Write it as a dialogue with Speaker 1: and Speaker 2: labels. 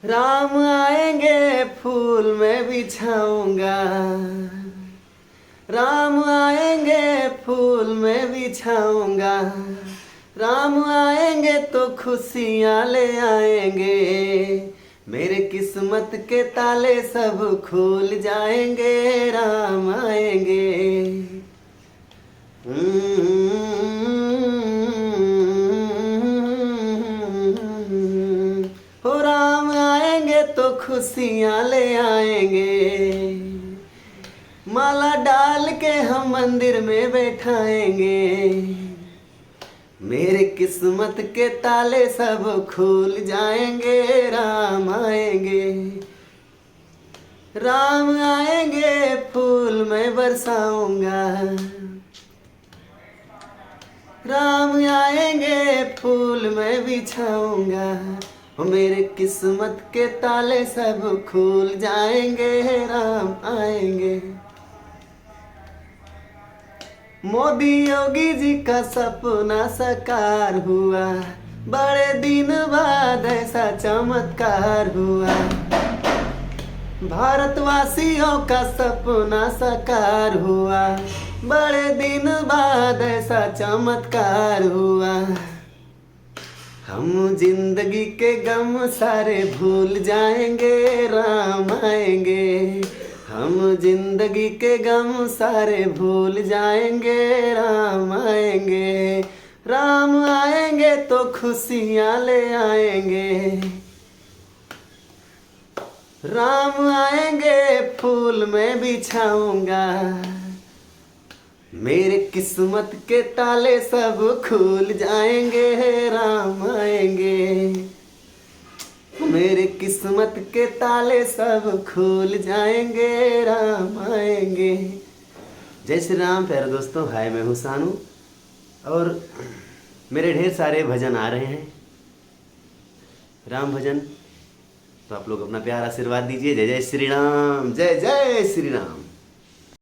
Speaker 1: राम आएंगे फूल में बिछाऊंगा, राम आएंगे फूल में बिछाऊंगा, राम आएंगे तो खुशियाँ ले आएंगे, मेरे किस्मत के ताले सब खुल जाएंगे, राम आएंगे। हो राम आएंगे तो खुशियाँ ले आएंगे, माला डाल के हम मंदिर में बैठाएंगे, मेरे किस्मत के ताले सब खुल जाएंगे, राम आएंगे। राम आएंगे फूल मैं बरसाऊंगा, राम आएंगे फूल मैं बिछाऊंगा, मेरे किस्मत के ताले सब खुल जाएंगे, राम आएंगे। मोदी योगी जी का सपना साकार हुआ, बड़े दिन बाद ऐसा चमत्कार हुआ, भारतवासियों का सपना साकार हुआ, बड़े दिन बाद ऐसा चमत्कार हुआ। हम जिंदगी के गम सारे भूल जाएंगे, राम आएंगे। हम जिंदगी के गम सारे भूल जाएंगे, राम आएंगे। राम आएंगे तो खुशियाँ ले आएंगे, राम आएंगे फूल मैं बिछाऊंगा, मेरे किस्मत के ताले सब खुल जाएंगे, राम आएंगे। मेरे किस्मत के ताले सब खुल जाएंगे, राम आएंगे। जय श्री राम प्यारे दोस्तों। हाय, मैं हूँ सानू और मेरे ढेर सारे भजन आ रहे हैं, राम भजन। तो आप लोग अपना प्यार आशीर्वाद दीजिए। जय जय श्री राम, जय जय श्री राम।